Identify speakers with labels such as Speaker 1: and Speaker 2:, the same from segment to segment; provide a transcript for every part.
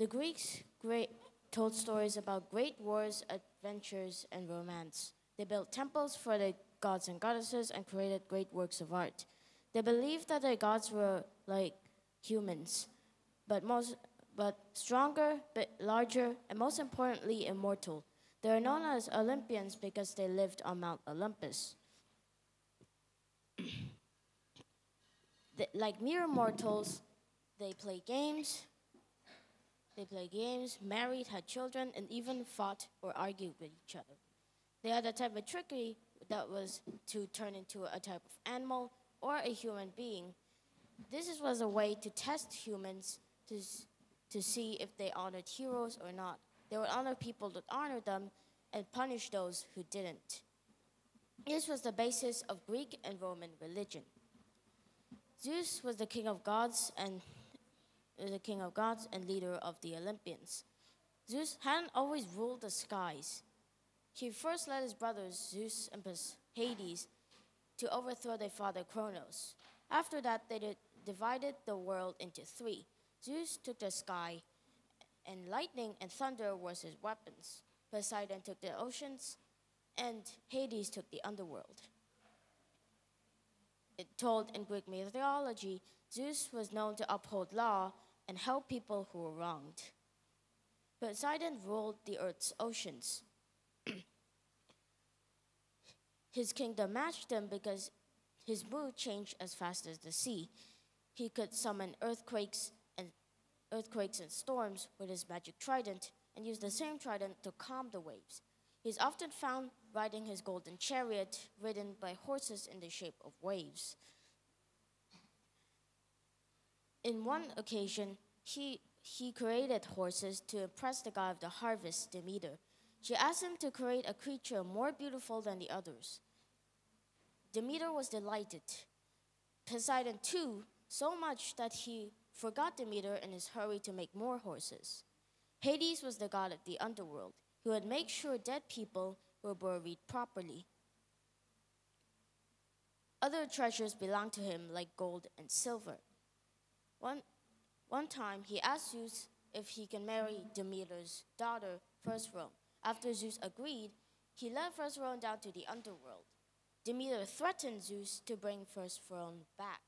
Speaker 1: The Greeks told stories about great wars, adventures, and romance. They built temples for the gods and goddesses and created great works of art. They believed that their gods were like humans, but stronger, larger, and most importantly, immortal. They are known as Olympians because they lived on Mount Olympus. Like mere mortals, they play games, married, had children, and even fought or argued with each other. They had a type of trickery that was to turn into a type of animal or a human being. This was a way to test humans to see if they honored heroes or not. They would honor people that honored them and punish those who didn't. This was the basis of Greek and Roman religion. Zeus was the king of gods and leader of the Olympians. Zeus hadn't always ruled the skies. He first led his brothers Zeus and Hades to overthrow their father Kronos. After that, they divided the world into three. Zeus took the sky, and lightning and thunder was his weapons. Poseidon took the oceans, and Hades took the underworld. Told in Greek mythology, Zeus was known to uphold law and help people who were wronged. Poseidon ruled the earth's oceans. His kingdom matched him because his mood changed as fast as the sea. He could summon earthquakes and storms with his magic trident and use the same trident to calm the waves. He is often found riding his golden chariot, ridden by horses in the shape of waves. In one occasion, he created horses to impress the god of the harvest, Demeter. She asked him to create a creature more beautiful than the others. Demeter was delighted. Poseidon, too, so much that he forgot Demeter in his hurry to make more horses. Hades was the god of the underworld. He would make sure dead people were buried properly. Other treasures belonged to him, like gold and silver. One time, he asked Zeus if he can marry Demeter's daughter, Firstborn. After Zeus agreed, he led Firstborn down to the underworld. Demeter threatened Zeus to bring Firstborn back.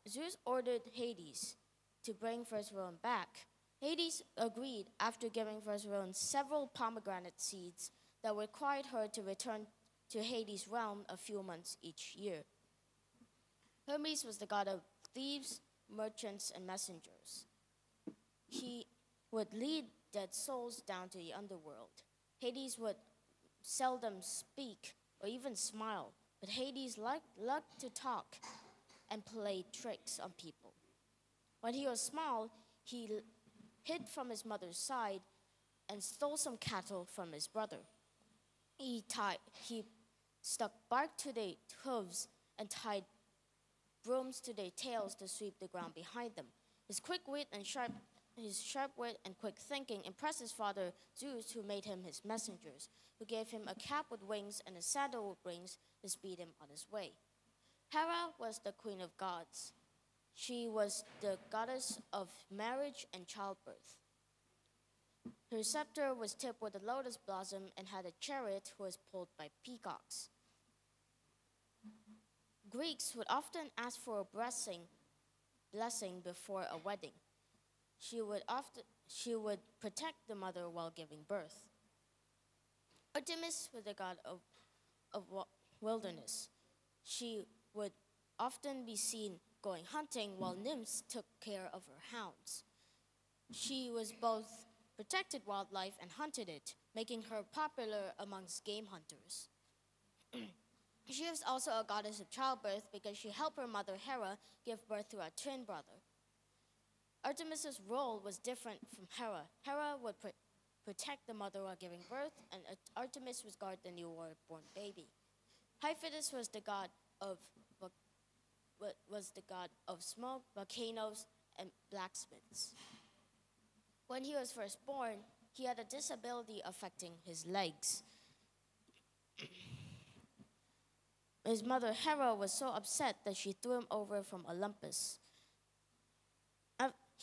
Speaker 1: Zeus ordered Hades to bring Firstborn back. Hades agreed after giving Firstborn several pomegranate seeds that required her to return to Hades' realm a few months each year. Hermes was the god of thieves, merchants, and messengers. He would lead dead souls down to the underworld. Hades would seldom speak or even smile, but Hades liked to talk and play tricks on people. When he was small, he hid from his mother's side and stole some cattle from his brother. He stuck bark to their hooves and tied brooms to their tails to sweep the ground behind them. His sharp wit and quick thinking impressed his father Zeus, who made him his messengers, who gave him a cap with wings and a sandal with wings to speed him on his way. Hera was the queen of gods. She was the goddess of marriage and childbirth. Her scepter was tipped with a lotus blossom and had a chariot who was pulled by peacocks. Greeks would often ask for a blessing before a wedding. She would protect the mother while giving birth. Artemis was the god of wilderness. She would often be seen going hunting while nymphs took care of her hounds. She was both protected wildlife and hunted it, making her popular amongst game hunters. She was also a goddess of childbirth because she helped her mother Hera give birth to a twin brother. Artemis's role was different from Hera. Hera would protect the mother while giving birth, and Artemis would guard the newborn baby. Hephaestus was the god of smoke, volcanoes, and blacksmiths. When he was first born, he had a disability affecting his legs. His mother Hera was so upset that she threw him over from Olympus.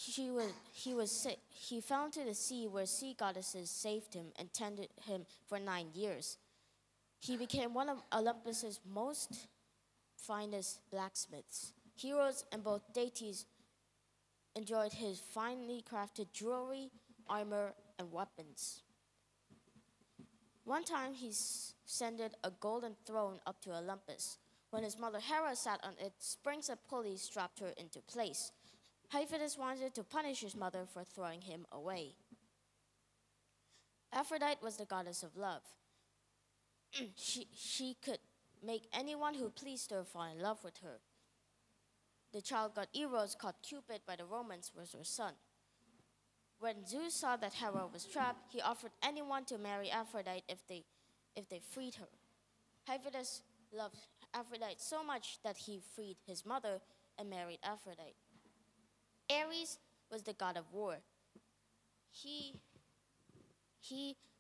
Speaker 1: he was sick. He fell into the sea where sea goddesses saved him and tended him for 9 years. He became one of Olympus's most finest blacksmiths. Heroes and both deities enjoyed his finely crafted jewelry, armor, and weapons. One time he ascended a golden throne up to Olympus. When his mother Hera sat on it, springs and pulleys strapped her into place. Hephaestus wanted to punish his mother for throwing him away. Aphrodite was the goddess of love. She could make anyone who pleased her fall in love with her. The child god Eros, called Cupid by the Romans, was her son. When Zeus saw that Hera was trapped, he offered anyone to marry Aphrodite if they freed her. Hephaestus loved Aphrodite so much that he freed his mother and married Aphrodite. Ares was the god of war. He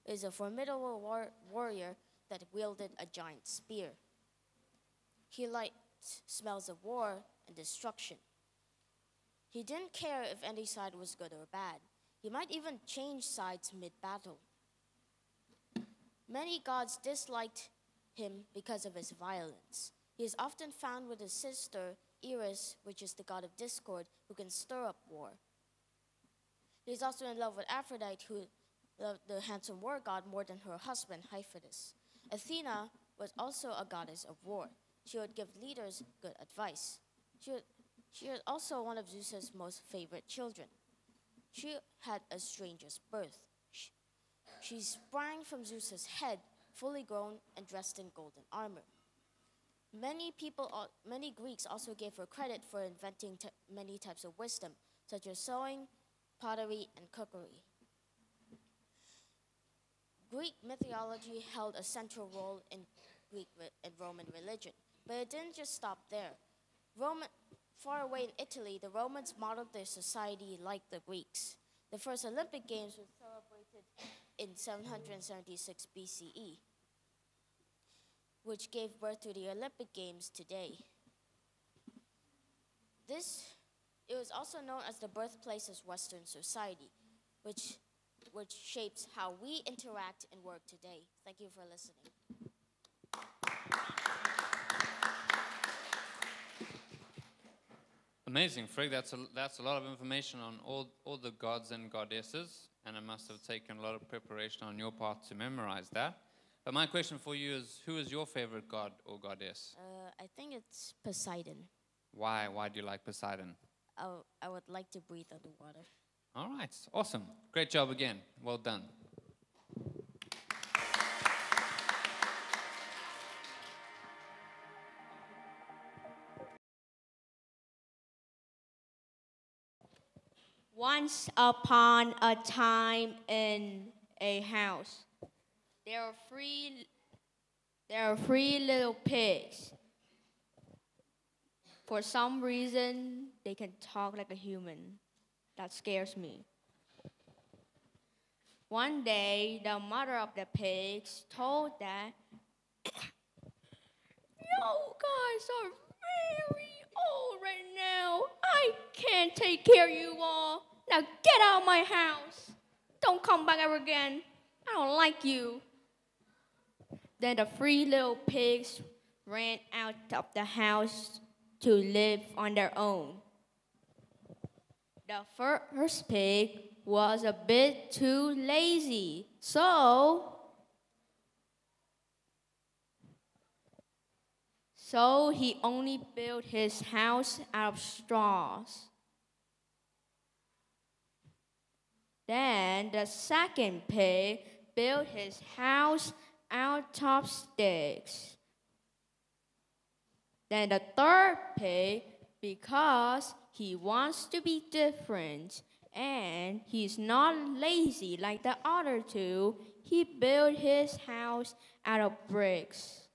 Speaker 1: is a formidable warrior that wielded a giant spear. He liked smells of war and destruction. He didn't care if any side was good or bad. He might even change sides mid-battle. Many gods disliked him because of his violence. He is often found with his sister, Eris, which is the god of discord, who can stir up war. He is also in love with Aphrodite, who loved the handsome war god more than her husband, Hephaestus. Athena was also a goddess of war. She would give leaders good advice. She was also one of Zeus's most favorite children. She had a stranger's birth. She sprang from Zeus's head, fully grown and dressed in golden armor. Many Greeks also gave her credit for inventing many types of wisdom, such as sewing, pottery, and cookery. Greek mythology held a central role in Greek and Roman religion, but it didn't just stop there. Far away in Italy, the Romans modeled their society like the Greeks. The first Olympic Games were celebrated in 776 BCE, which gave birth to the Olympic Games today. It was also known as the birthplace of Western society, which shapes how we interact and work today. Thank you for listening.
Speaker 2: Amazing, Frigg. That's a lot of information on all the gods and goddesses, and it must have taken a lot of preparation on your part to memorize that. But my question for you is, who is your favorite god or goddess?
Speaker 1: I think it's Poseidon.
Speaker 2: Why? Why do you like Poseidon?
Speaker 1: I would like to breathe underwater.
Speaker 2: All right, awesome. Great job again. Well done.
Speaker 3: Once upon a time in a house, there are three little pigs. For some reason, they can talk like a human. That scares me. One day, the mother of the pigs told that, "You guys are very old right now. I can't take care of you all. Now get out of my house. Don't come back ever again. I don't like you." Then the three little pigs ran out of the house to live on their own. The first pig was a bit too lazy, so he only built his house out of straws. Then the second pig built his house out of sticks. Then the third pig, because he wants to be different and he's not lazy like the other two, he built his house out of bricks.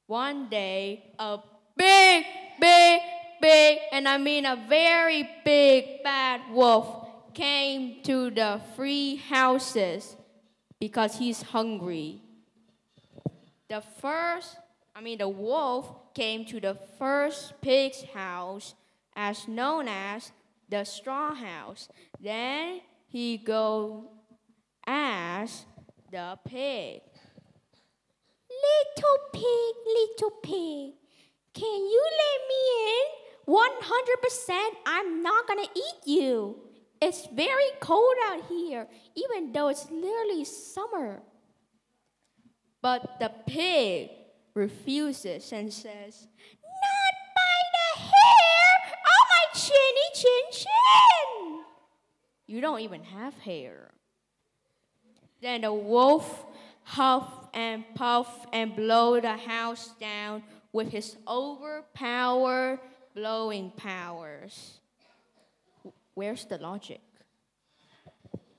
Speaker 3: One day, a big, and I mean a very big bad wolf came to the three houses because he's hungry. The wolf came to the first pig's house, as known as the straw house. Then he go ask the pig. Little pig, can you let me in? 100% I'm not gonna eat you. It's very cold out here, even though it's literally summer. But the pig refuses and says, not by the hair of my chin. You don't even have hair. Then the wolf huff and puff and blow the house down with his overpowered blowing powers. Where's the logic?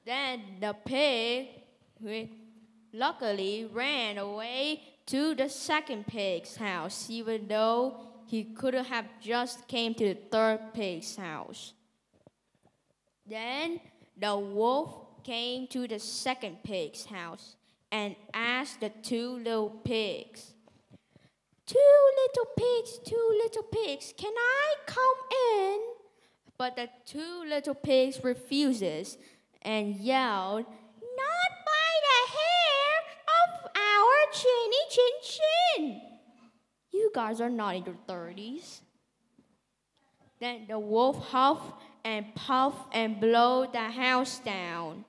Speaker 3: Then the pig luckily ran away to the second pig's house, even though he could have just came to the third pig's house. Then the wolf came to the second pig's house and asked the two little pigs, two little pigs, can I come in? But the two little pigs refuses and yelled, not by the hair of our chin. You guys are not in your 30s. Then the wolf huffed and puffed and blew the house down.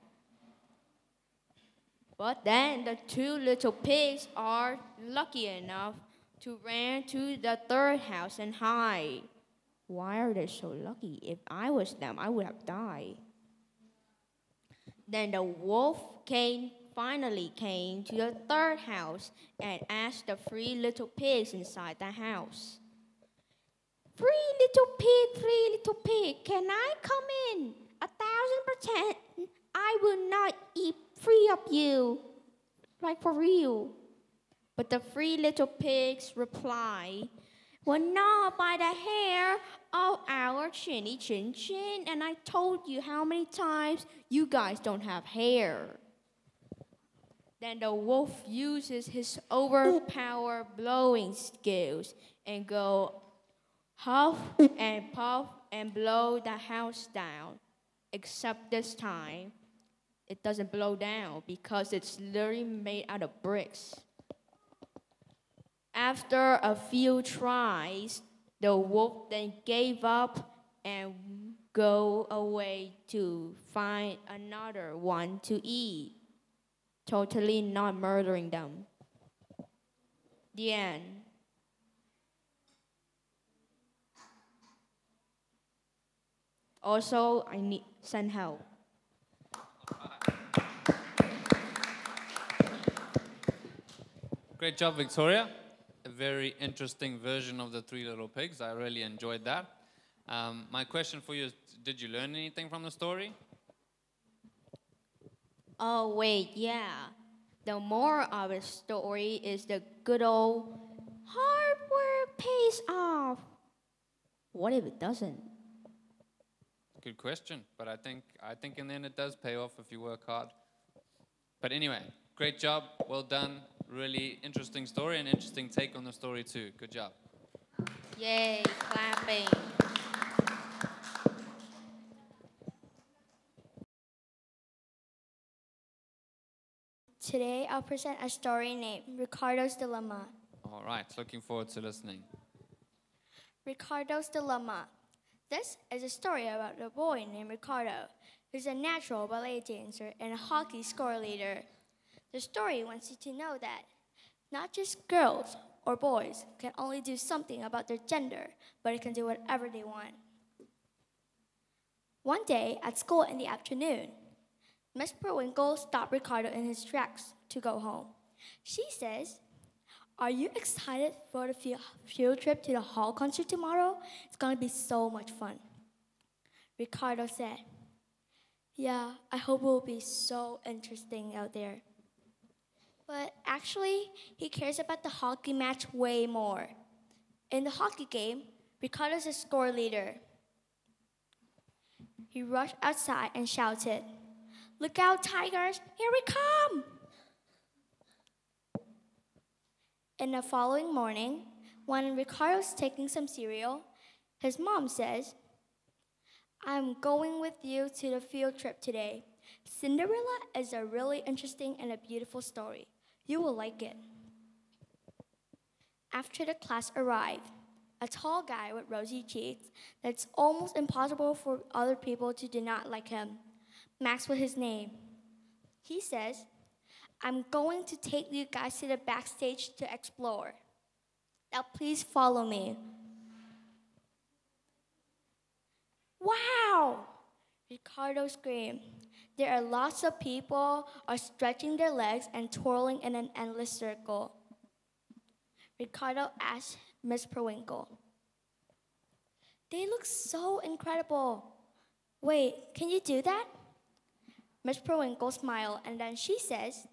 Speaker 3: But then the two little pigs are lucky enough to run to the third house and hide. Why are they so lucky? If I was them, I would have died. Then the wolf finally came to the third house and asked the three little pigs inside the house. Three little pig, can I come in? 1,000%, I will not eat three of you. Like for real. But the three little pigs reply, well, not by the hair of our chin. And I told you how many times you guys don't have hair. Then the wolf uses his overpowered blowing skills and go huff and puff and blow the house down. Except this time, it doesn't blow down because it's literally made out of bricks. After a few tries, the wolf then gave up and go away to find another one to eat, totally not murdering them. The end. Also, I need send help.
Speaker 2: Great job, Victoria. A very interesting version of the Three Little Pigs. I really enjoyed that. My question for you is, did you learn anything from the story?
Speaker 3: Oh, wait, yeah. The moral of the story is the good old hard work pays off. What if it doesn't?
Speaker 2: Good question, but I think in the end it does pay off if you work hard. But anyway, great job, well done. Really interesting story and interesting take on the story too. Good job.
Speaker 3: Yay, clapping.
Speaker 1: Today I'll present a story named Ricardo's Dilemma.
Speaker 2: All right, looking forward to listening.
Speaker 1: Ricardo's Dilemma. This is a story about a boy named Ricardo, who's a natural ballet dancer and a hockey score leader. The story wants you to know that not just girls or boys can only do something about their gender, but they can do whatever they want. One day at school in the afternoon, Miss Perwinkle stopped Ricardo in his tracks to go home. She says, "Are you excited for the field trip to the hall concert tomorrow? It's going to be so much fun." Ricardo said, "Yeah, I hope it will be so interesting out there." But actually, he cares about the hockey match way more. In the hockey game, Ricardo's a score leader. He rushed outside and shouted, "Look out, Tigers, here we come!" In the following morning, when Ricardo's taking some cereal, his mom says,
Speaker 3: I'm going with you to the field trip today. Cinderella is a really interesting and a beautiful story. You will like it. After the class arrived, a tall guy with rosy cheeks that's almost impossible for other people to do not like him. Max was his name. He says, I'm going to take you guys to the backstage to explore. Now please follow me. Wow! Ricardo screamed. There are lots of people are stretching their legs and twirling in an endless circle. Ricardo asked Miss Periwinkle. They look so incredible. Wait, can you do that? Miss Periwinkle smiled, and then she says,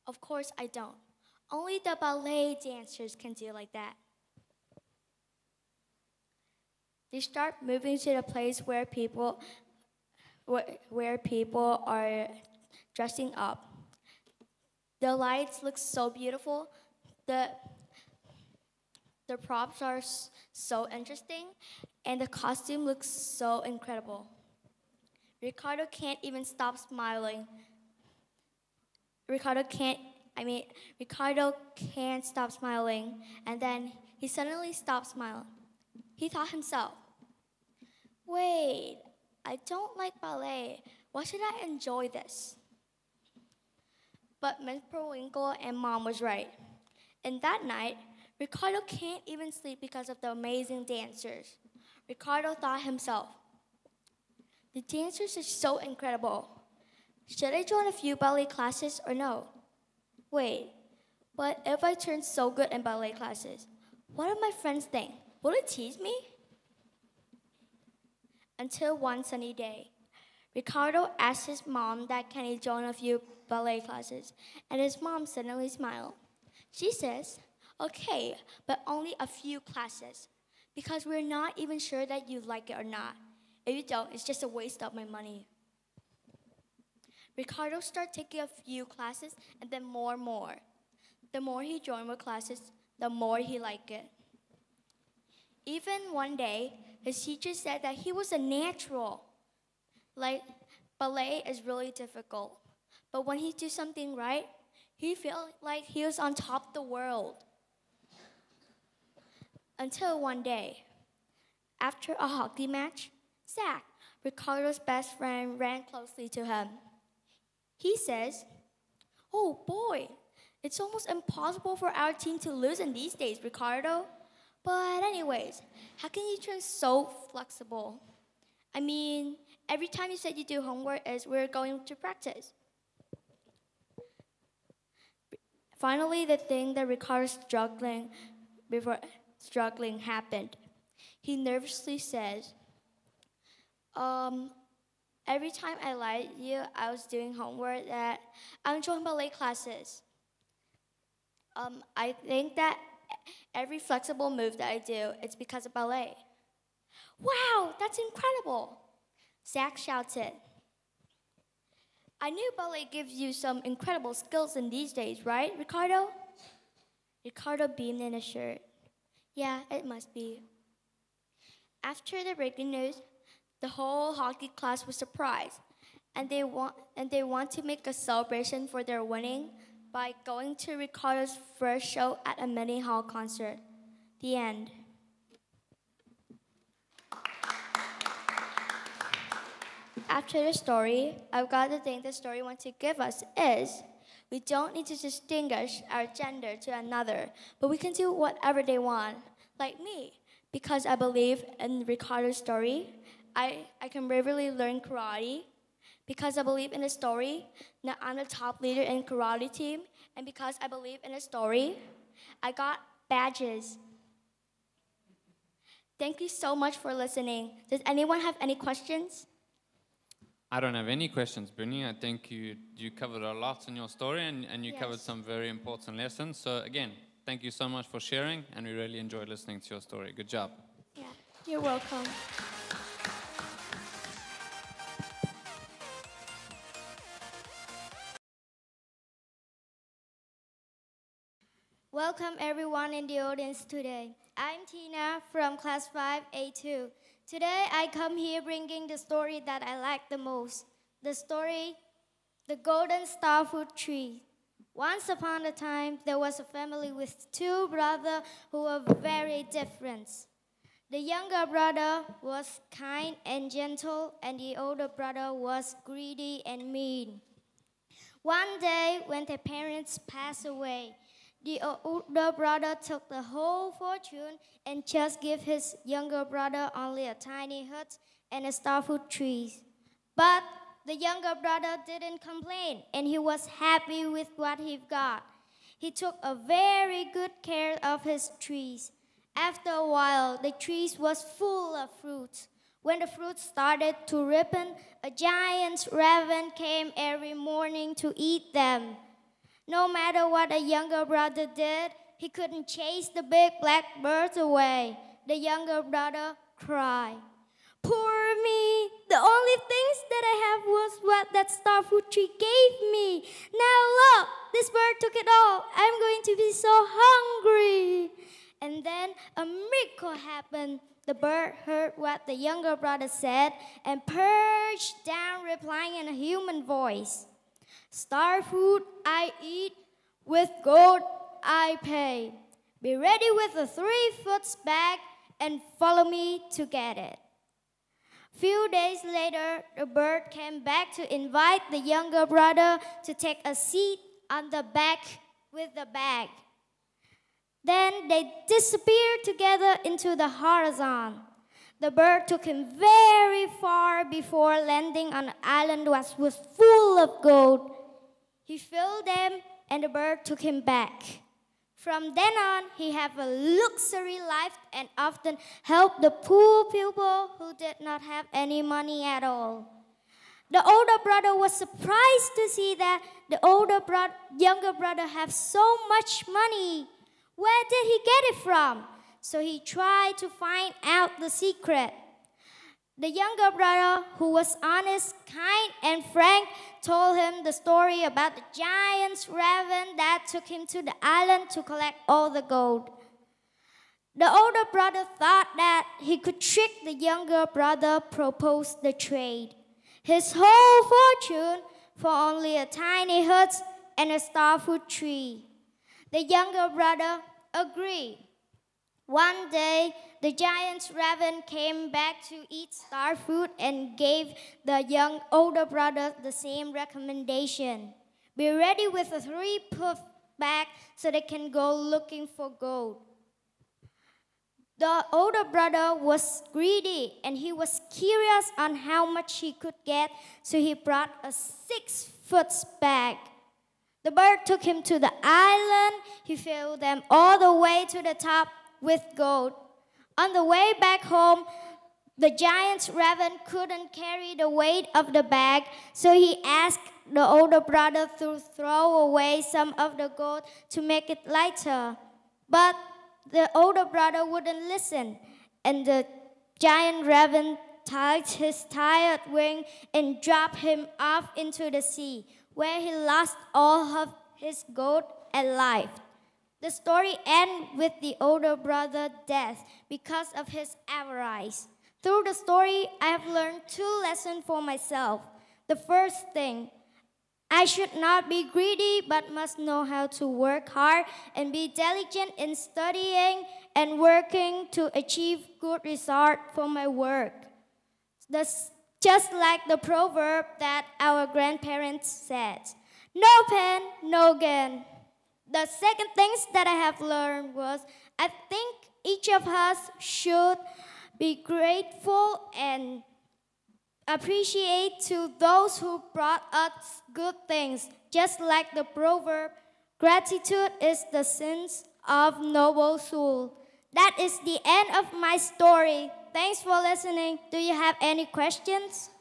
Speaker 3: of course I don't. Only the ballet dancers can do like that. They start moving to the place where people are dressing up. The lights look so beautiful. The props are so interesting, and the costume looks so incredible. Ricardo can't even stop smiling. Ricardo can't stop smiling, and then he suddenly stopped smiling. He thought himself, wait, I don't like ballet. Why should I enjoy this? But Miss Periwinkle and Mom was right. And that night, Ricardo can't even sleep because of the amazing dancers. Ricardo thought himself, the dancers are so incredible. Should I join a few ballet classes or no? Wait, but if I turn so good in ballet classes, what do my friends think? Will they tease me? Until one sunny day, Ricardo asked his mom that can he join a few ballet classes, and his mom suddenly smiled. She says, okay, but only a few classes, because we're not even sure that you like it or not. If you don't, it's just a waste of my money. Ricardo started taking a few classes and then more. The more he joined with classes, the more he liked it. Even one day, his teacher said that he was a natural. Like, ballet is really difficult. But when he did something right, he felt like he was on top of the world. Until one day, after a hockey match, Zach, Ricardo's best friend, ran closely to him. He says, oh boy, it's almost impossible for our team to lose in these days, Ricardo. But anyways, how can you turn so flexible? I mean, every time you said you do homework is we're going to practice. Finally, the thing that Ricardo's struggling happened. He nervously says, every time I lied to you, I was doing homework that I'm joining ballet classes. I think that every flexible move that I do, it's because of ballet. Wow, that's incredible, Zach shouted. I knew ballet gives you some incredible skills in these days, right, Ricardo? Ricardo beamed in his shirt. Yeah, it must be. After the breaking news, the whole hockey class was surprised, and they want to make a celebration for their winning by going to Ricardo's first show at a mini hall concert. The end. After the story, I've got the thing the story wants to give us is we don't need to distinguish our gender to another, but we can do whatever they want, like me, because I believe in Ricardo's story. I can bravely learn karate. Because I believe in the story, now I'm the top leader in karate team, and because I believe in the story, I got badges. Thank you so much for listening. Does anyone have any questions?
Speaker 2: I don't have any questions, Bunny. I think you covered a lot in your story, and you covered some very important lessons. So again, thank you so much for sharing, and we really enjoyed listening to your story. Good job.
Speaker 3: Yeah, you're welcome.
Speaker 4: Welcome everyone in the audience today. I'm Tina from class 5A2. Today I come here bringing the story that I like the most. The story, The Golden Starfruit Tree. Once upon a time, there was a family with two brothers who were very different. The younger brother was kind and gentle, and the older brother was greedy and mean. One day, when their parents passed away, the older brother took the whole fortune and just gave his younger brother only a tiny hut and a starfruit tree. But the younger brother didn't complain, and he was happy with what he got. He took a very good care of his trees. After a while, the trees was full of fruits. When the fruit started to ripen, a giant raven came every morning to eat them. No matter what the younger brother did, he couldn't chase the big black birds away. The younger brother cried. Poor me! The only things that I have was what that starfruit tree gave me. Now look, this bird took it all. I'm going to be so hungry. And then a miracle happened. The bird heard what the younger brother said and perched down, replying in a human voice. Starfruit I eat, with gold I pay. Be ready with a 3-foot bag and follow me to get it. Few days later, the bird came back to invite the younger brother to take a seat on the back with the bag. Then they disappeared together into the horizon. The bird took him very far before landing on an island that was full of gold. He filled them, and the bird took him back. From then on, he had a luxury life and often helped the poor people who did not have any money at all. The older brother was surprised to see that the younger brother had so much money. Where did he get it from? So he tried to find out the secret. The younger brother, who was honest, kind, and frank, told him the story about the giant raven that took him to the island to collect all the gold. The older brother thought that he could trick the younger brother, proposed the trade. His whole fortune for only a tiny hut and a starfruit tree. The younger brother agreed. One day, the giant raven came back to eat starfruit and gave the older brother the same recommendation. Be ready with a 3-foot bag so they can go looking for gold. The older brother was greedy and he was curious on how much he could get, so he brought a 6-foot bag. The bird took him to the island. He filled them all the way to the top with gold. On the way back home, the giant raven couldn't carry the weight of the bag, so he asked the older brother to throw away some of the gold to make it lighter. But the older brother wouldn't listen, and the giant raven tied his tired wing and dropped him off into the sea, where he lost all of his gold and life. The story ends with the older brother's death because of his avarice. Through the story, I have learned 2 lessons for myself. The first thing, I should not be greedy, but must know how to work hard and be diligent in studying and working to achieve good result for my work. Just like the proverb that our grandparents said, no pain, no gain. The second thing that I have learned was I think each of us should be grateful and appreciate to those who brought us good things. Just like the proverb, gratitude is the sins of noble soul. That is the end of my story. Thanks for listening. Do you have any questions?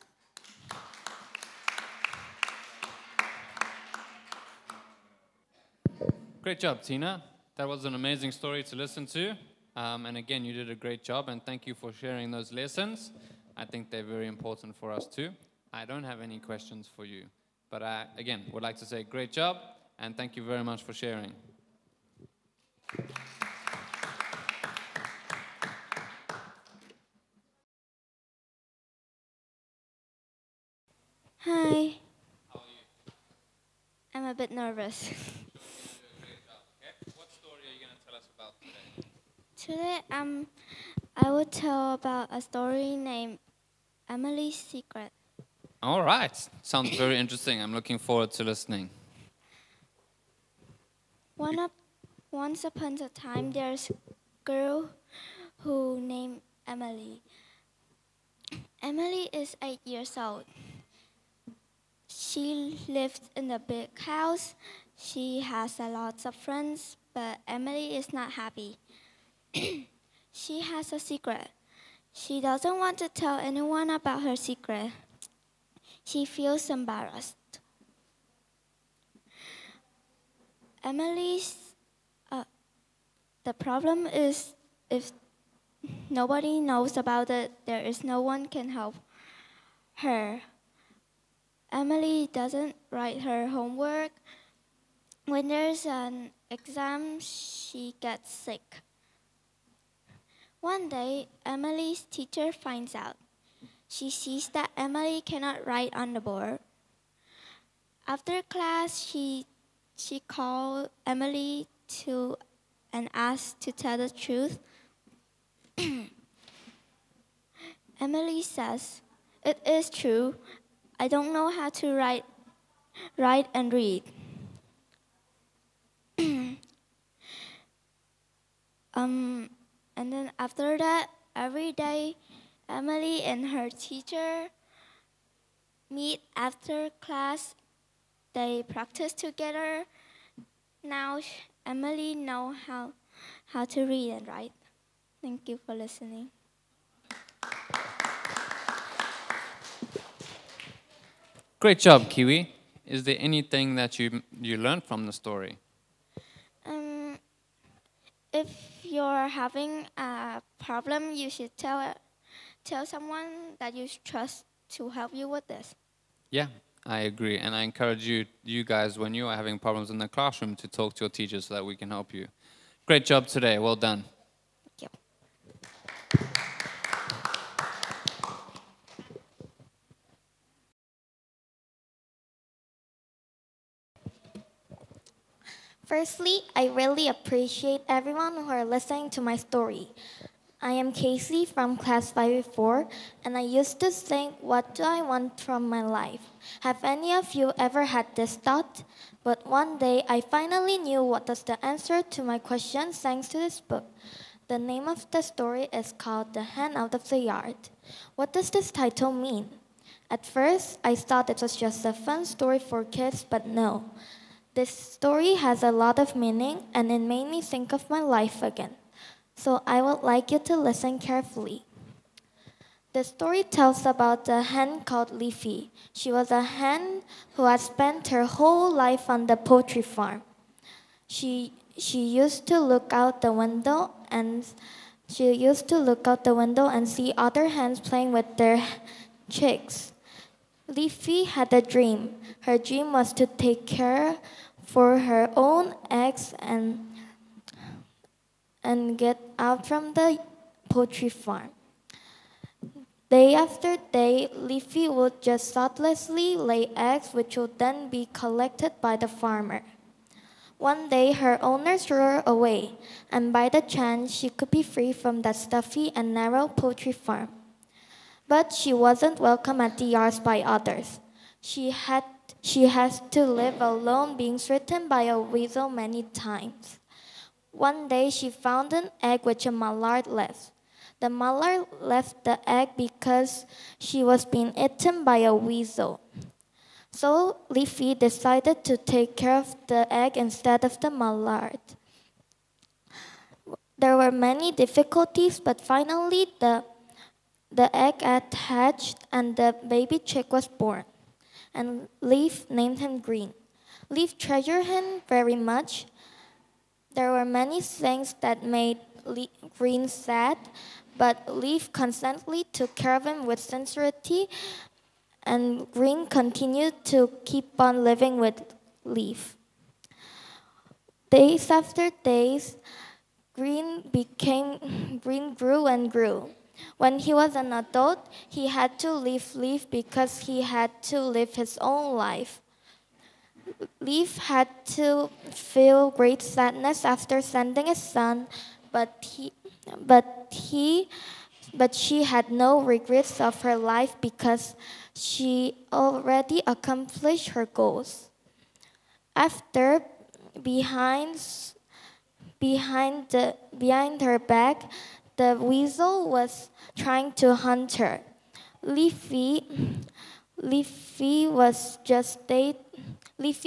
Speaker 2: Great job, Tina. That was an amazing story to listen to. And again, you did a great job, and thank you for sharing those lessons. I think they're very important for us too. I don't have any questions for you, but I, again, would like to say great job, and thank you very much for sharing.
Speaker 4: Hi.
Speaker 2: How are you?
Speaker 4: I'm a bit nervous.
Speaker 2: You're doing a great job, okay? What story are you going to tell us about today?
Speaker 4: Today, I will tell about a story named Emily's Secret.
Speaker 2: All right. Sounds very interesting. I'm looking forward to listening.
Speaker 4: Once upon a time, there's a girl who named Emily. Emily is 8 years old. She lives in a big house. She has a lot of friends, but Emily is not happy. She has a secret. She doesn't want to tell anyone about her secret. She feels embarrassed. The problem is if nobody knows about it, there is no one can help her. Emily doesn't write her homework. When there's an exam, she gets sick. One day, Emily's teacher finds out. She sees that Emily cannot write on the board. After class, she called Emily and asked to tell the truth. Emily says, "It is true. I don't know how to write and read." And then after that, every day, Emily and her teacher meet after class. They practice together. Now Emily knows how to read and write. Thank you for listening.
Speaker 2: Great job, Kiwi. Is there anything that you learned from the story?
Speaker 4: If you're having a problem, you should tell someone that you trust to help you with this.
Speaker 2: Yeah, I agree. And I encourage you guys, when you are having problems in the classroom, to talk to your teachers so that we can help you. Great job today. Well done.
Speaker 4: Thank you.
Speaker 5: Firstly, I really appreciate everyone who are listening to my story. I am Casey from class 5A4, and I used to think, what do I want from my life? Have any of you ever had this thought? But one day, I finally knew what was the answer to my question thanks to this book. The name of the story is called The Hen Out of the Yard. What does this title mean? At first, I thought it was just a fun story for kids, but no. This story has a lot of meaning, and it made me think of my life again. So I would like you to listen carefully. The story tells about a hen called Leafy. She was a hen who had spent her whole life on the poultry farm. She used to look out the window and see other hens playing with their chicks. Leafy had a dream. Her dream was to take care for her own eggs and get out from the poultry farm. Day after day, Leafy would just thoughtlessly lay eggs, which would then be collected by the farmer. One day, her owners threw her away, and by the chance, she could be free from that stuffy and narrow poultry farm. But she wasn't welcome at the yards by others. She has to live alone, being threatened by a weasel many times. One day, she found an egg which a mallard left. The mallard left the egg because she was being eaten by a weasel. So Leafy decided to take care of the egg instead of the mallard. There were many difficulties, but finally the egg had hatched and the baby chick was born. And Leaf named him Green. Leaf treasured him very much. There were many things that made Green sad, but Leaf constantly took care of him with sincerity, and Green continued to keep on living with Leaf. Days after days, Green grew and grew. When he was an adult, he had to leave Leaf because he had to live his own life. Leaf had to feel great sadness after sending his son, but she had no regrets of her life because she already accomplished her goals. After, behind her back, the weasel was trying to hunt her. Leafy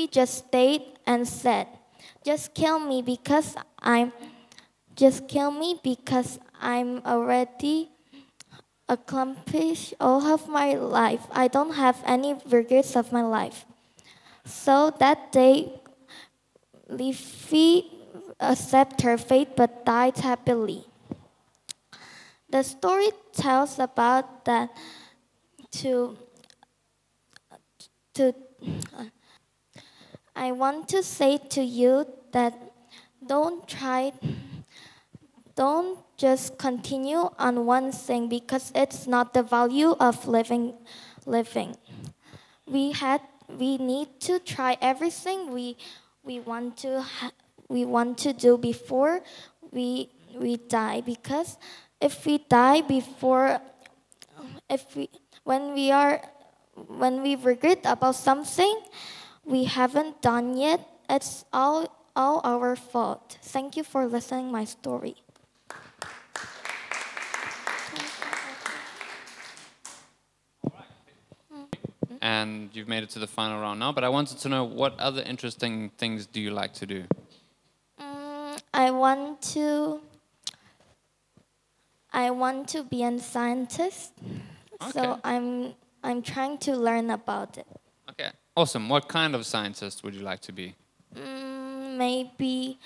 Speaker 5: just stayed and said, Just kill me because I'm already accomplished all of my life. I don't have any regrets of my life." So that day, Leafy accepted her fate but died happily. The story tells about that I want to say to you that don't just continue on one thing because it's not the value of living. We need to try everything we want to do before we die, because if we die when we regret about something we haven't done yet, it's all our fault. Thank you for listening my story.
Speaker 2: And you've made it to the final round now, but I wanted to know, what other interesting things do you like to do?
Speaker 5: I want to be a scientist.
Speaker 2: Okay.
Speaker 5: So I'm trying to learn about it.
Speaker 2: Okay, awesome. What kind of scientist would you like to be?
Speaker 5: Maybe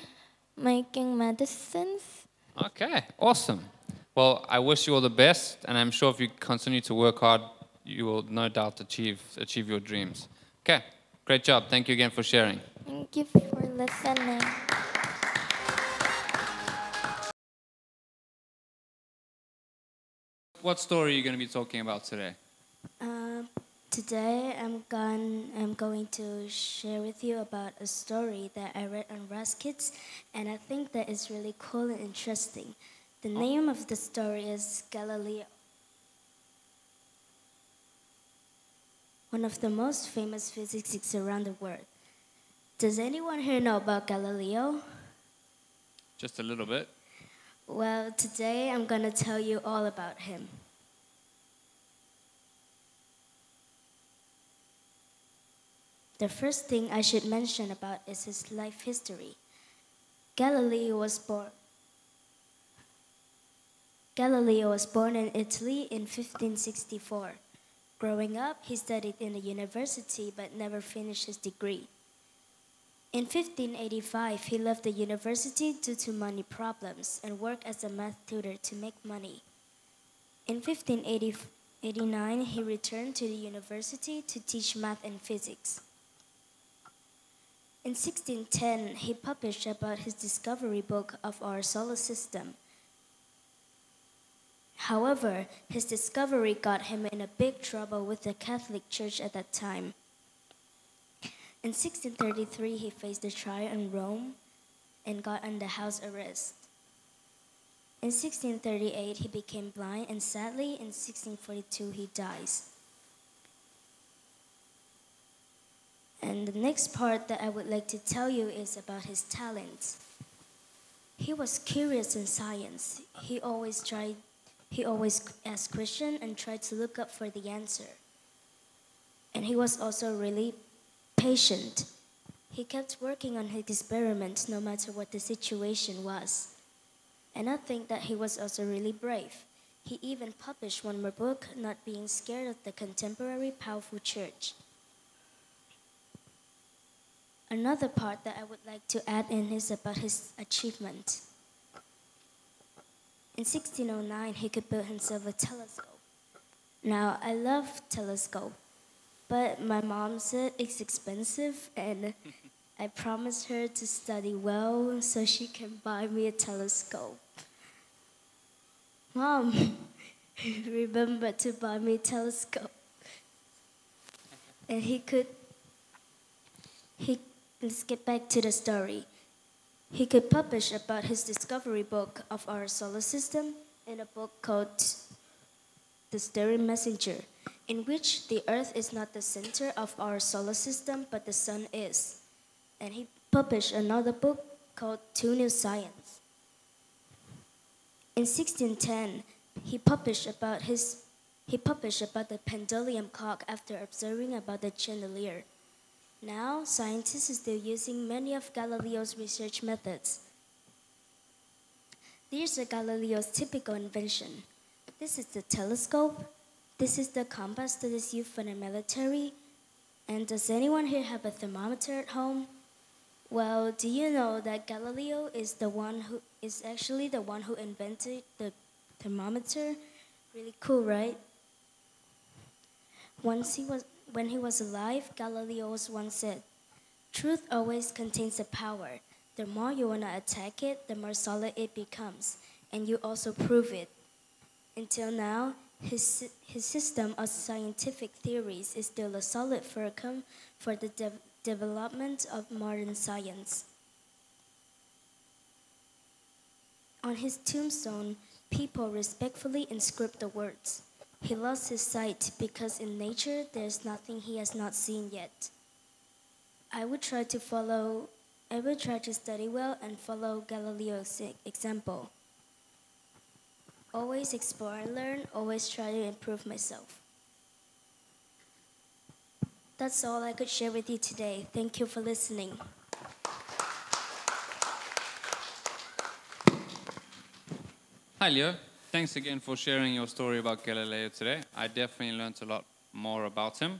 Speaker 5: making medicines.
Speaker 2: Okay, awesome. Well, I wish you all the best, and I'm sure if you continue to work hard, you will no doubt achieve your dreams. Okay, great job. Thank you again for sharing.
Speaker 5: Thank you for listening.
Speaker 2: What story are you going to be talking about today?
Speaker 1: Today I'm going to share with you about a story that I read on Kids, and I think that is really cool and interesting. The name of the story is Galileo. One of the most famous physicists around the world. Does anyone here know about Galileo?
Speaker 2: Just a little bit.
Speaker 1: Well, today I'm going to tell you all about him. The first thing I should mention about is his life history. Galileo was born in Italy in 1564. Growing up, he studied in a university but never finished his degree. In 1585, he left the university due to money problems and worked as a math tutor to make money. In 1589, he returned to the university to teach math and physics. In 1610, he published about his discovery book of our solar system. However, his discovery got him in a big trouble with the Catholic Church at that time. In 1633, he faced a trial in Rome and got under house arrest. In 1638, he became blind, and sadly, in 1642, he dies. And the next part that I would like to tell you is about his talents. He was curious in science. He always asked questions and tried to look up for the answer. And he was also really patient. He kept working on his experiments no matter what the situation was. And I think that he was also really brave. He even published one more book, Not Being Scared of the Contemporary Powerful Church. Another part that I would like to add in is about his achievement. In 1609, he could build himself a telescope. Now, I love telescope, but my mom said it's expensive, and
Speaker 4: I promised her to study well so she can buy me a telescope. Mom, remember to buy me a telescope. And let's get back to the story. He could publish about his discovery book of our solar system in a book called The Stereo Messenger, in which the Earth is not the center of our solar system, but the sun is. And he published another book called Two New Science. In 1610, he published about the pendulum clock after observing about the chandelier. Now, scientists are still using many of Galileo's research methods. These are Galileo's typical invention. This is the telescope. This is the compass that is used for the military. And does anyone here have a thermometer at home? Well, do you know that Galileo is actually the one who invented the thermometer? Really cool, right? When he was alive, Galileo once said, "Truth always contains a power. The more you want to attack it, the more solid it becomes, and you also prove it." Until now, his system of scientific theories is still a solid fulcrum for the development of modern science. On his tombstone, people respectfully inscribe the words, "He lost his sight because in nature there is nothing he has not seen yet." I would try to study well and follow Galileo's example. Always explore and learn, always try to improve myself. That's all I could share with you today. Thank you for listening.
Speaker 2: Hi, Leo. Thanks again for sharing your story about Galileo today. I definitely learned a lot more about him.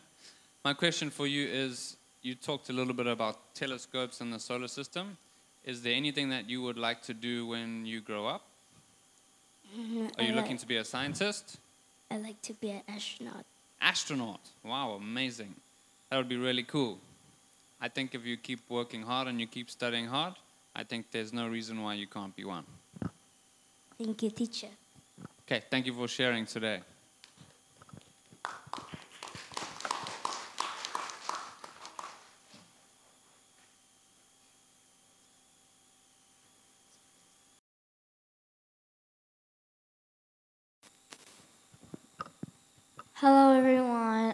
Speaker 2: My question for you is, you talked a little bit about telescopes in the solar system. Is there anything that you would like to do when you grow up? Are you looking to be a scientist?
Speaker 4: I'd like to be an astronaut.
Speaker 2: Astronaut. Wow, amazing. That would be really cool. I think if you keep working hard and you keep studying hard, I think there's no reason why you can't be one.
Speaker 4: Thank you, teacher.
Speaker 2: Okay, thank you for sharing today.
Speaker 5: Hello everyone,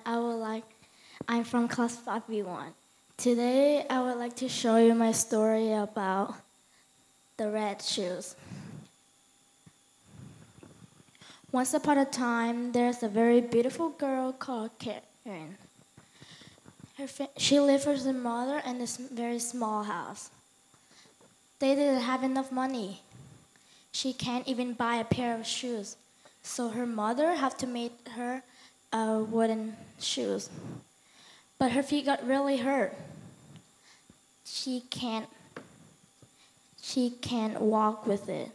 Speaker 5: I'm from class 5B1. Today I would like to show you my story about the red shoes. Once upon a time, there's a very beautiful girl called Karen. She lived with her mother in this very small house. They didn't have enough money. She can't even buy a pair of shoes, so her mother had to make her wooden shoes. But her feet got really hurt. She can't walk with it.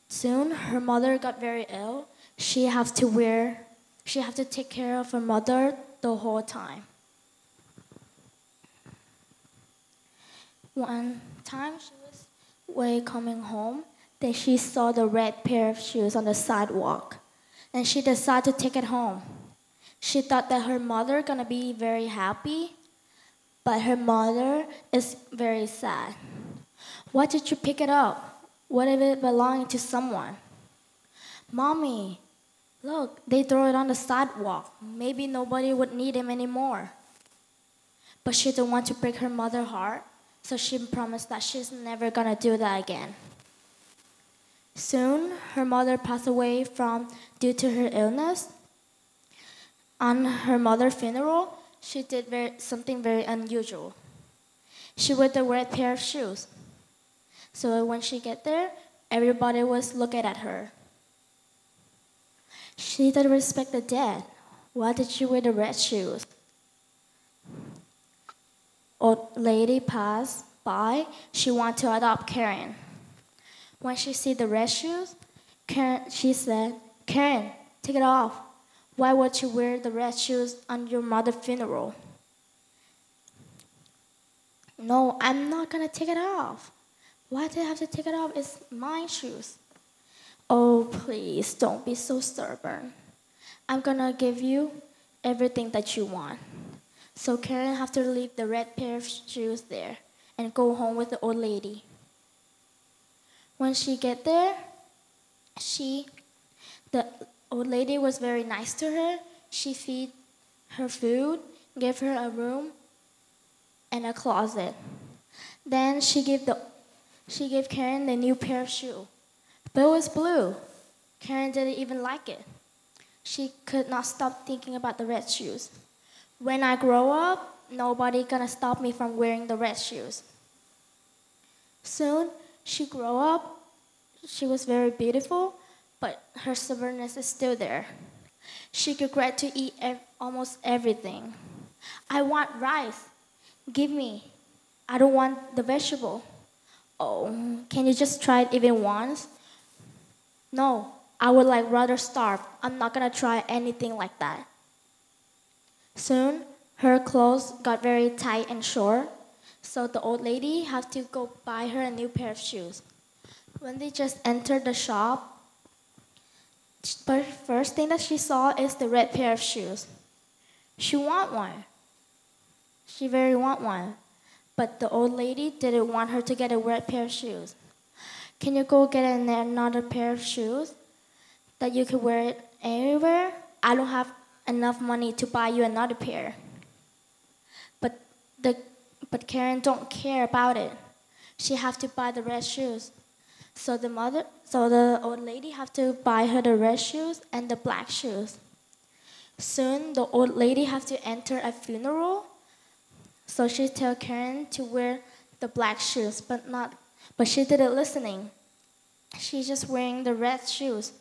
Speaker 5: Soon, her mother got very ill. She had to take care of her mother the whole time. One time, she was coming home, then she saw the red pair of shoes on the sidewalk, and she decided to take it home. She thought that her mother gonna be very happy, but her mother is very sad. Why did you pick it up? What if it belonged to someone? Mommy, look, they throw it on the sidewalk. Maybe nobody would need him anymore. But she didn't want to break her mother's heart, so she promised that she's never gonna do that again. Soon, her mother passed away due to her illness. On her mother's funeral, she did something very unusual. She wore the red pair of shoes. So when she get there, everybody was looking at her. She didn't respect the dead. Why did she wear the red shoes? Old lady passed by. She wanted to adopt Karen. When she see the red shoes, she said, "Karen, take it off. Why would you wear the red shoes on your mother's funeral?" No, I'm not gonna take it off. Why do I have to take it off? It's my shoes. Oh, please, don't be so stubborn. I'm gonna give you everything that you want. So Karen have to leave the red pair of shoes there and go home with the old lady. When she get there, the old lady was very nice to her. She feed her food, gave her a room and a closet. Then she gave Karen the new pair of shoes. But it was blue. Karen didn't even like it. She could not stop thinking about the red shoes. When I grow up, nobody gonna stop me from wearing the red shoes. Soon, she grew up. She was very beautiful, but her stubbornness is still there. She regret to eat almost everything. I want rice. Give me. I don't want the vegetable. Oh, can you just try it even once? No, I would like rather starve. I'm not gonna try anything like that. Soon, her clothes got very tight and short, so the old lady had to go buy her a new pair of shoes. When they just entered the shop, the first thing that she saw is the red pair of shoes. She want one. She very want one. But the old lady didn't want her to get a red pair of shoes. Can you go get another pair of shoes that you can wear it anywhere? I don't have enough money to buy you another pair. But Karen don't care about it. She have to buy the red shoes. So the old lady have to buy her the red shoes and the black shoes. Soon the old lady have to enter a funeral. So she tell Karen to wear the black shoes, but she didn't listening. She's just wearing the red shoes.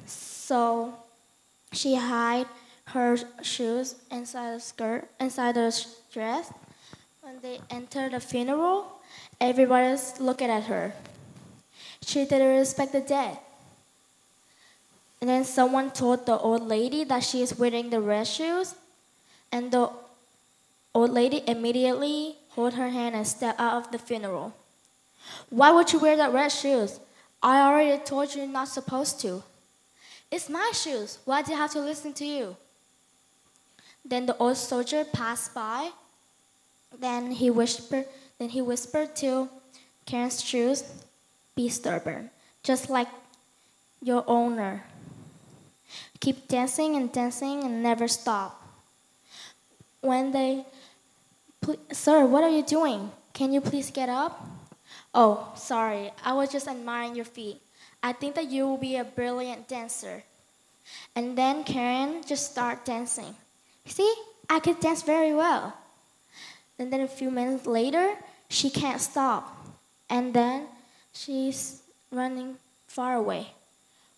Speaker 5: So she hide her shoes inside the dress. When they enter the funeral, everybody's looking at her. She didn't respect the dead. And then someone told the old lady that she is wearing the red shoes, and the old lady immediately hold her hand and step out of the funeral. Why would you wear that red shoes? I already told you you're not supposed to. It's my shoes. Why do I have to listen to you? Then the old soldier passed by. Then he whispered to Karen's shoes, be stubborn, just like your owner. Keep dancing and never stop. When they, sir, what are you doing? Can you please get up? Oh, sorry, I was just admiring your feet. I think that you will be a brilliant dancer. And then Karen just started dancing. See, I could dance very well. And then a few minutes later, she can't stop. And then she's running far away.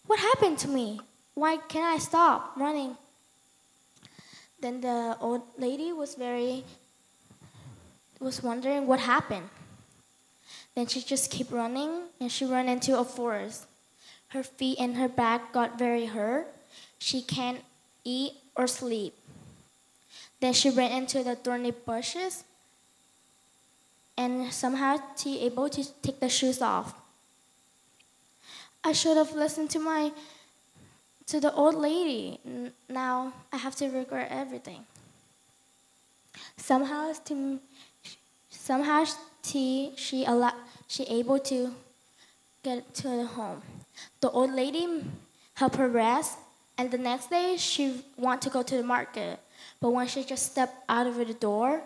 Speaker 5: What happened to me? Why can't I stop running? Then the old lady was wondering what happened. Then she just kept running, and she ran into a forest. Her feet and her back got very hurt. She can't eat or sleep. Then she ran into the thorny bushes, and somehow she able to take the shoes off. I should have listened to the old lady. Now I have to regret everything. Somehow she able to get to the home. The old lady helped her rest, and the next day she want to go to the market. But when she just stepped out of the door,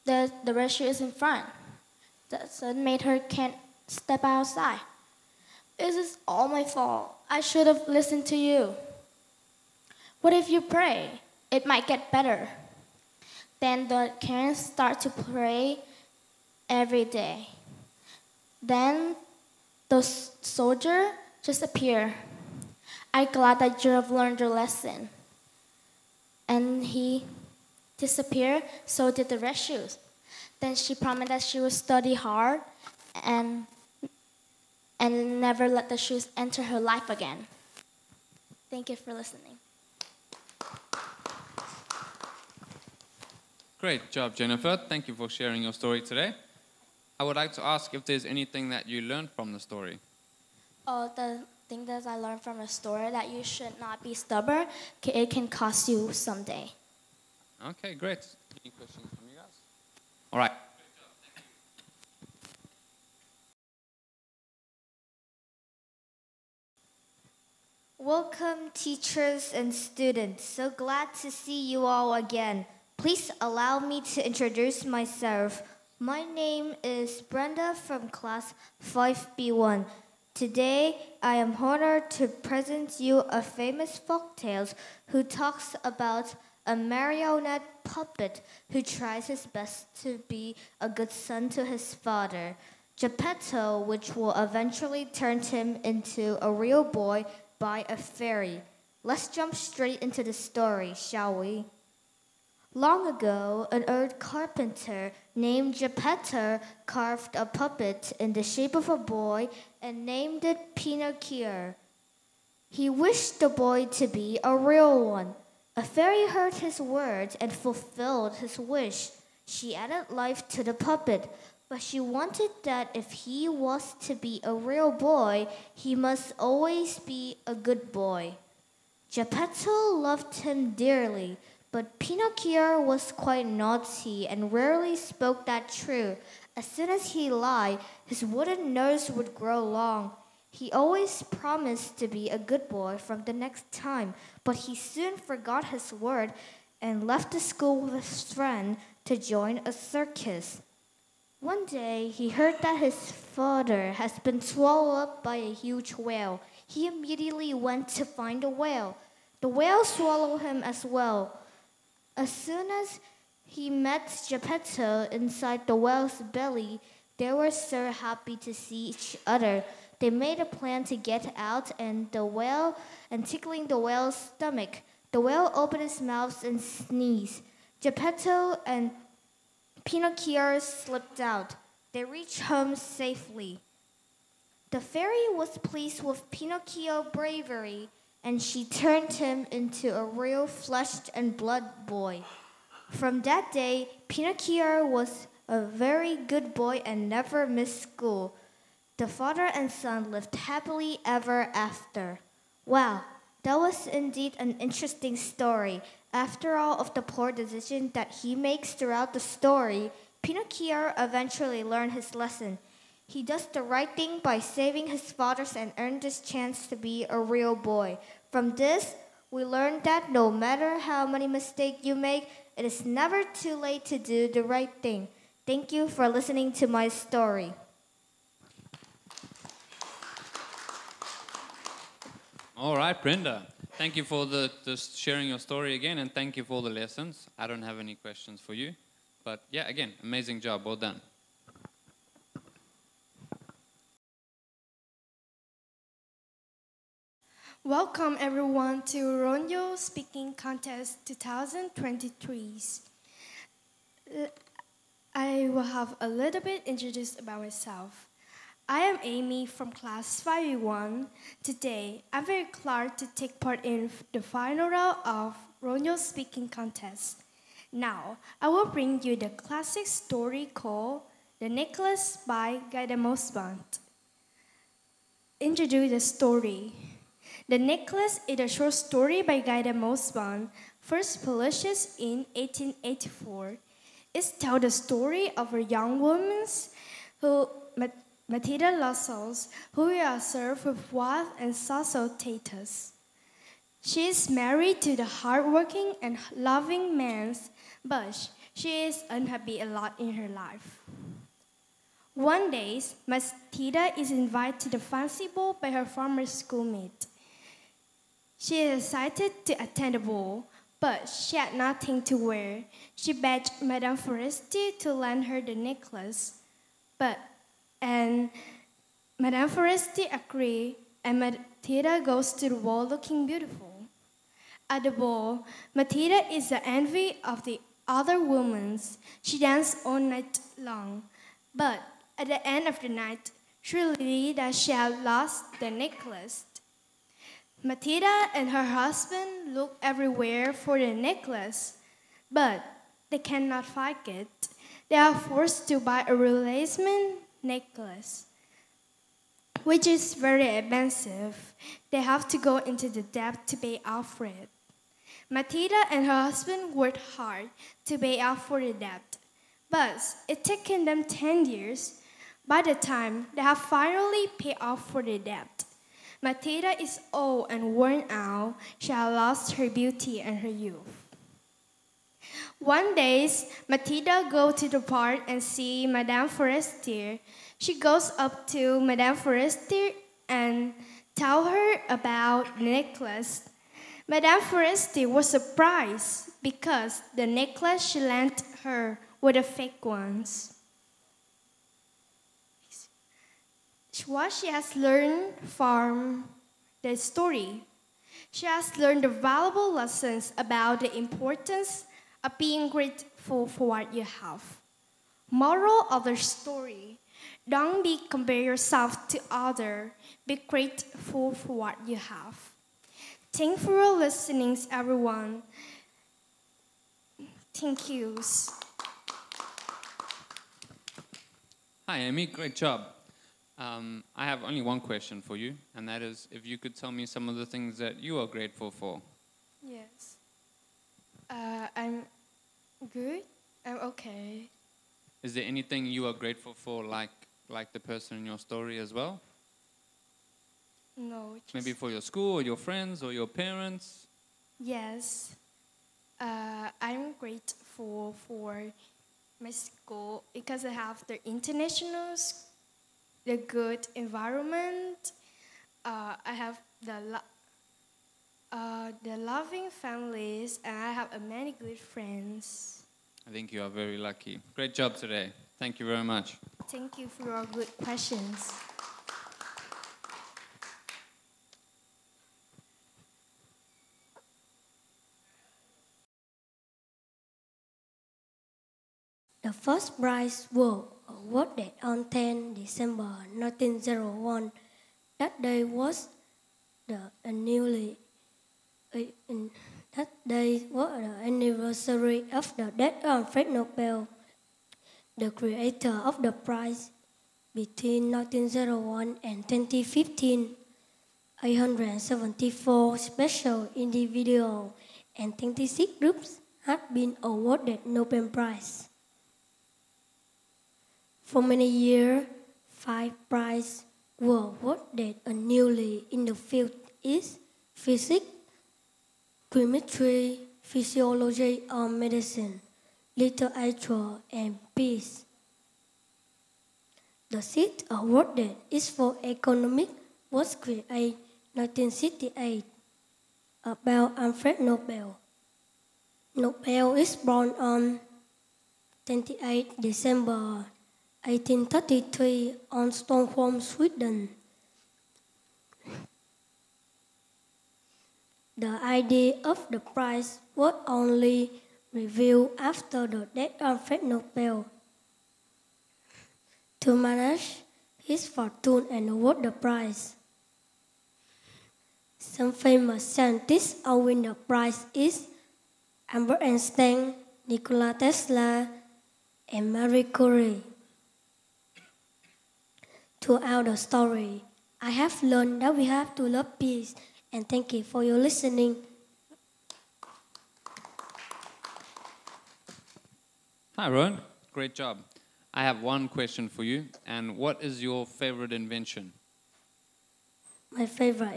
Speaker 5: the red shoe is in front. That made her can't step outside. This is all my fault. I should have listened to you. What if you pray? It might get better. Then the Karen start to pray every day. Then the soldier just appeared. I'm glad that you have learned your lesson. And he disappeared, so did the red shoes. Then she promised that she would study hard and never let the shoes enter her life again. Thank you for listening.
Speaker 2: Great job, Jennifer. Thank you for sharing your story today. I would like to ask if there's anything that you learned from the story.
Speaker 5: The thing that I learned from the story that you should not be stubborn. It can cost you someday.
Speaker 2: Okay, great. Any questions from you guys? All right.
Speaker 4: Welcome, teachers and students. So glad to see you all again. Please allow me to introduce myself. My name is Brenda from class 5B1. Today, I am honored to present you a famous folktale who talks about a marionette puppet who tries his best to be a good son to his father, Geppetto, which will eventually turn him into a real boy by a fairy. Let's jump straight into the story, shall we? Long ago, an old carpenter named Geppetto carved a puppet in the shape of a boy and named it Pinocchio. He wished the boy to be a real one. A fairy heard his words and fulfilled his wish. She added life to the puppet, but she wanted that if he was to be a real boy, he must always be a good boy. Geppetto loved him dearly, but Pinocchio was quite naughty and rarely spoke that truth. As soon as he lied, his wooden nose would grow long. He always promised to be a good boy from the next time, but he soon forgot his word and left the school with his friend to join a circus. One day, he heard that his father has been swallowed up by a huge whale. He immediately went to find the whale. The whale swallowed him as well. As soon as he met Geppetto inside the whale's belly, they were so happy to see each other. They made a plan to get out and tickling the whale's stomach. The whale opened his mouth and sneezed. Geppetto and Pinocchio slipped out. They reached home safely. The fairy was pleased with Pinocchio's bravery, and she turned him into a real flesh and blood boy. From that day, Pinocchio was a very good boy and never missed school. The father and son lived happily ever after. Wow, that was indeed an interesting story. After all of the poor decisions that he makes throughout the story, Pinocchio eventually learned his lesson. He does the right thing by saving his fathers and earned this chance to be a real boy. From this, we learned that no matter how many mistakes you make, it is never too late to do the right thing. Thank you for listening to my story.
Speaker 2: All right, Brenda. Thank you for sharing your story again, and thank you for the lessons. I don't have any questions for you. But yeah, again, amazing job. Well done.
Speaker 6: Welcome everyone to Royal Speaking Contest 2023. I will have a little bit introduced about myself. I am Amy from class 5E1. Today, I'm very glad to take part in the final round of Royal Speaking Contest. Now, I will bring you the classic story called The Necklace by Guy de Maupassant. Introduce the story. The Necklace is a short story by Guy de Maupassant, first published in 1884. It tells the story of a young woman who Matilda Lascelles, who is served with wealth and social status. She is married to the hardworking and loving man, but she is unhappy a lot in her life. One day, Matilda is invited to the fancy ball by her former schoolmate. She is excited to attend the ball, but she had nothing to wear. She begged Madame Forestier to lend her the necklace, and Madame Forestier agreed, and Matilda goes to the ball looking beautiful. At the ball, Matilda is the envy of the other women. She dances all night long, but at the end of the night, she realized that she had lost the necklace. Matilda and her husband look everywhere for the necklace, but they cannot find it. They are forced to buy a replacement necklace, which is very expensive. They have to go into the debt to pay off for it. Matilda and her husband worked hard to pay off for the debt, but it taken them 10 years. By the time they have finally paid off for the debt, Matilda is old and worn out. She has lost her beauty and her youth. One day, Matilda goes to the park and sees Madame Forestier. She goes up to Madame Forestier and tells her about the necklace. Madame Forestier was surprised because the necklace she lent her were the fake ones. What she has learned from the story, she has learned the valuable lessons about the importance of being grateful for what you have. Moral of the story: don't be compare yourself to others. Be grateful for what you have. Thank you for listening, everyone. Thank you.
Speaker 2: Hi, Amy. Great job. I have only one question for you, and that is if you could tell me some of the things that you are grateful for.
Speaker 6: Yes. I'm good. I'm okay.
Speaker 2: Is there anything you are grateful for, like the person in your story as well?
Speaker 6: No.
Speaker 2: Maybe for your school or your friends or your parents?
Speaker 6: Yes. I'm grateful for my school because I have the international the good environment. I have the loving families, and I have many good friends.
Speaker 2: I think you are very lucky. Great job today. Thank you very much.
Speaker 6: Thank you for your good questions.
Speaker 7: The first prize was awarded on 10 December 1901. That day was the anniversary of the death of Alfred Nobel, the creator of the prize. Between 1901 and 2015, 874 special individuals and 26 groups had been awarded Nobel Prize. For many years, 5 prizes were awarded annually in the field is physics, chemistry, physiology or medicine, literature and peace. The 6th awarded is for economics, was created 1968 about Alfred Nobel. Nobel is born on 28 December 1833 on Stockholm, Sweden. The idea of the prize was only revealed after the death of Alfred Nobel. To manage his fortune and award the prize, some famous scientists who win the prize is Albert Einstein, Nikola Tesla, and Marie Curie. Throughout the story, I have learned that we have to love peace, and thank you for your listening.
Speaker 2: Hi, Rowan. Great job. I have one question for you. And what is your favorite invention?
Speaker 7: My favorite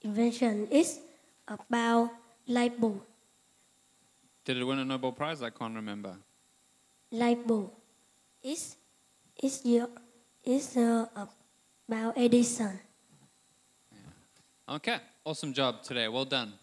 Speaker 7: invention is about light bulb.
Speaker 2: Did it win a Nobel Prize? I can't remember.
Speaker 7: Light bulb is about Edison.
Speaker 2: Okay. Awesome job today. Well done.